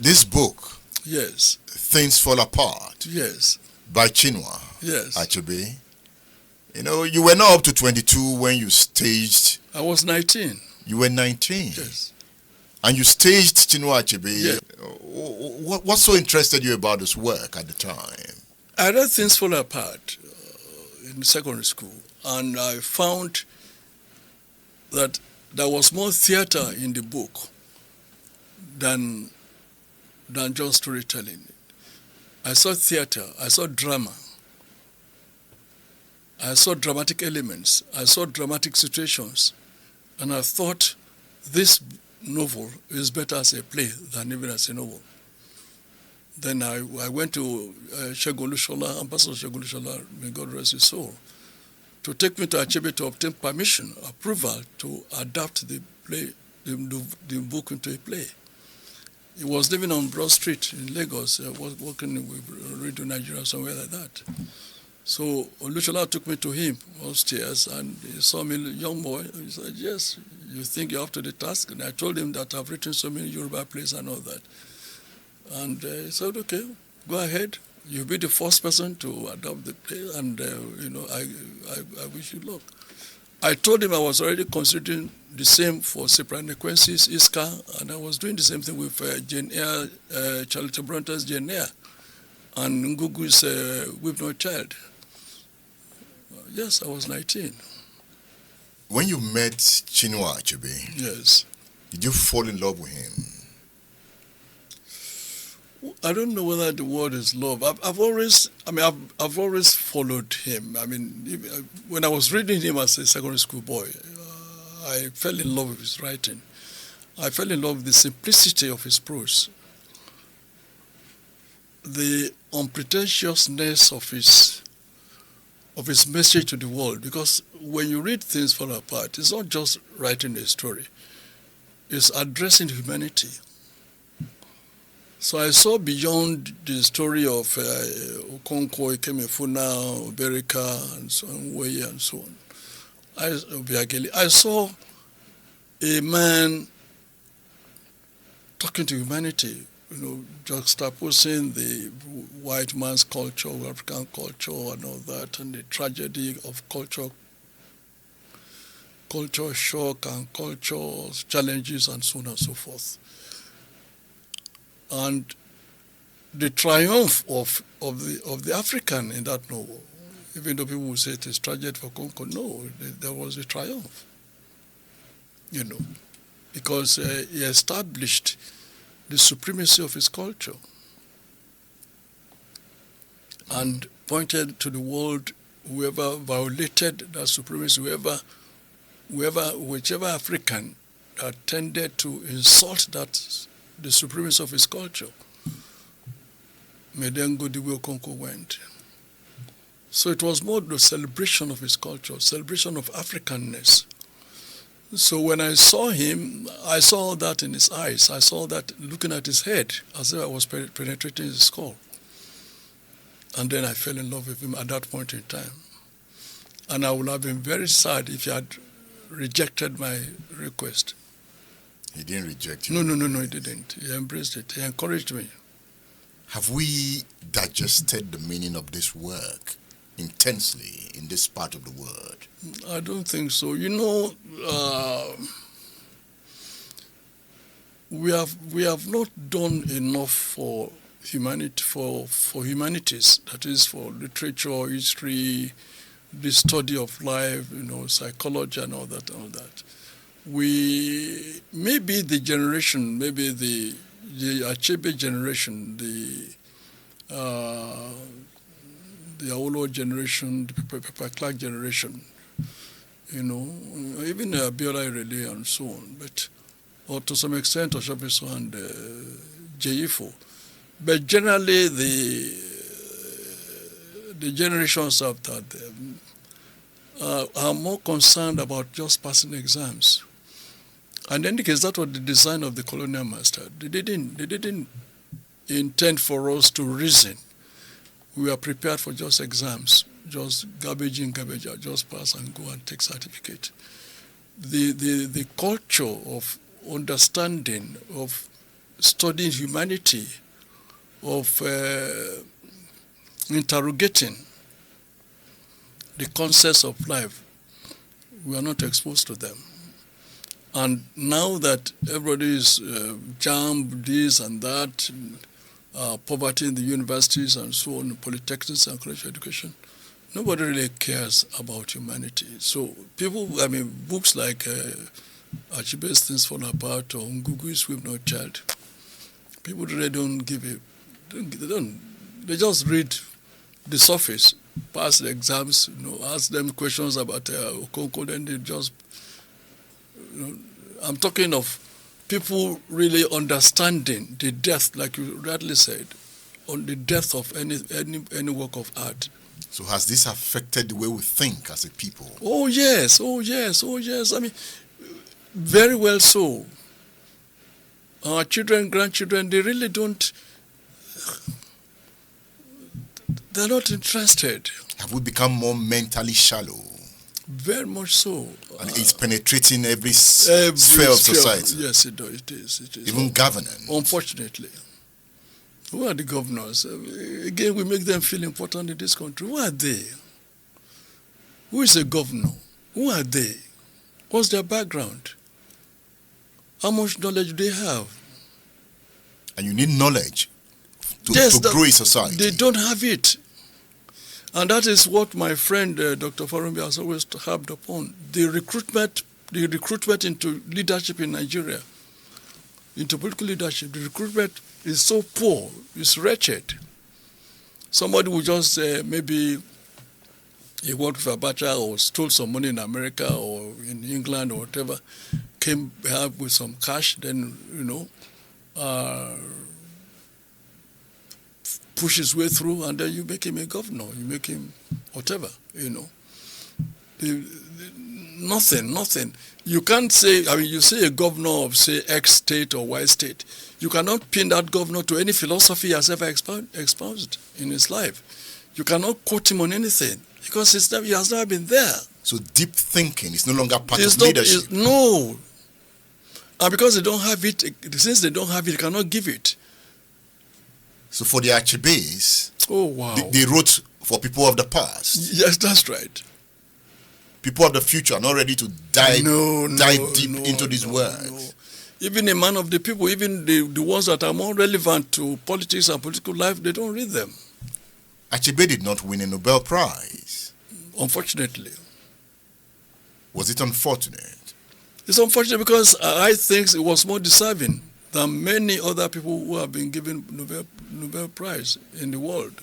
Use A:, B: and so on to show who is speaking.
A: This book,
B: Yes.
A: Things Fall Apart,
B: Yes.
A: by Chinua
B: Yes.
A: Achebe. You were not up to 22 when you staged.
B: I was 19.
A: You were 19.
B: Yes.
A: And you staged Chinua Achebe.
B: Yes.
A: What so interested you about his work at the time?
B: I read Things Fall Apart in secondary school, and I found that there was more theater in the book than just storytelling. I saw theater, I saw drama, I saw dramatic elements, I saw dramatic situations, and I thought this novel is better as a play than even as a novel. Then I went to Segun Ambassador Segun, may God rest his soul, to take me to Achebe to obtain permission, approval to adapt the play, the book into a play. He was living on Broad Street in Lagos. I was working with Radio Nigeria, somewhere like that. So Olushola took me to him upstairs, and he saw me, young boy. He said, "Yes, you think you're up to the task?" And I told him that I've written so many Yoruba plays and all that. And he said, "Okay, go ahead. You'll be the first person to adopt the play, and I wish you luck." I told him I was already considering the same for Sopranequensis, Iska, and I was doing the same thing with Jane Eyre, Charlotte Bronte's Jane Eyre, and Ngugu's We've No Child. Yes, I was 19.
A: When you met Chinua Achebe,
B: Yes.
A: did you fall in love with him?
B: I don't know whether the word is love. I've always followed him. I mean, when I was reading him as a secondary school boy, I fell in love with his writing. I fell in love with the simplicity of his prose, the unpretentiousness of his message to the world. Because when you read Things Fall Apart, it's not just writing a story; it's addressing humanity. So I saw beyond the story of Okonkwo, Ikemefuna, Oberika, and so on, Weye, and so on. I saw a man talking to humanity, juxtaposing the white man's culture, African culture, and all that, and the tragedy of culture shock and culture challenges, and so on and so forth. And the triumph of the African in that novel, even though people will say it is tragedy for Concord, no, there was a triumph, because he established the supremacy of his culture and pointed to the world whoever violated that supremacy, whichever African that tended to insult the supremacy of his culture, may then go the way Okonkwo went. So it was more the celebration of his culture, celebration of Africanness. So when I saw him, I saw that in his eyes. I saw that looking at his head, as if I was penetrating his skull. And then I fell in love with him at that point in time. And I would have been very sad if he had rejected my request.
A: He didn't reject you?
B: No, he didn't. He embraced it. He encouraged me.
A: Have we digested the meaning of this work intensely in this part of the world?
B: I don't think so. We have not done enough for humanity, for humanities, that is for literature, history, the study of life, psychology and all that. Maybe the Achebe generation, the Awolowo generation, the Pepper Clark generation, even Abiola Irele and so on, or to some extent Oshofiso and Jeyifo. But generally the generations after them are more concerned about just passing exams. And in the case, that was the design of the colonial master. They didn't intend for us to reason. We were prepared for just exams, just garbage in, garbage out, just pass and go and take certificate. The culture of understanding, of studying humanity, of interrogating the concepts of life, we are not exposed to them. And now that everybody is jammed this and that, poverty in the universities and so on, polytechnics and college education, nobody really cares about humanity. So people, books like Achebe's Things Fall Apart or Ngugi's We've No Child, people really don't give it. They just read the surface, pass the exams, ask them questions about Okonkwo, then they just, I'm talking of people really understanding the depth, like you rightly said, on the depth of any work of art.
A: So has this affected the way we think as a people?
B: Oh yes. Very well so. Our children, grandchildren, they really don't, they're not interested.
A: Have we become more mentally shallow?
B: Very much so.
A: And it's penetrating every sphere of society.
B: Yes, it does. It is.
A: Even governance.
B: Unfortunately. Who are the governors? Again, we make them feel important in this country. Who are they? Who is a governor? Who are they? What's their background? How much knowledge do they have?
A: And you need knowledge to grow a society.
B: They don't have it. And that is what my friend Dr. Farumbi has always harped upon. The recruitment into leadership in Nigeria, into political leadership, the recruitment is so poor, it's wretched. Somebody will just maybe he worked with Abacha or stole some money in America or in England or whatever, came back with some cash, then, push his way through, and then you make him a governor, you make him whatever, Nothing. You can't say, you say a governor of, say, X state or Y state. You cannot pin that governor to any philosophy he has ever espoused in his life. You cannot quote him on anything because he has never been there.
A: So deep thinking is no longer part of leadership.
B: No. And because they don't have it, since they don't have it, they cannot give it.
A: So for the Achebes,
B: oh wow,
A: they wrote for people of the past.
B: Yes, that's right.
A: People of the future are not ready to dive deep into these words.
B: No. Even a man of the people, even the ones that are more relevant to politics and political life, they don't read them.
A: Achebe did not win a Nobel Prize.
B: Unfortunately.
A: Was it unfortunate?
B: It's unfortunate because I think it was more deserving than many other people who have been given Nobel Prize in the world.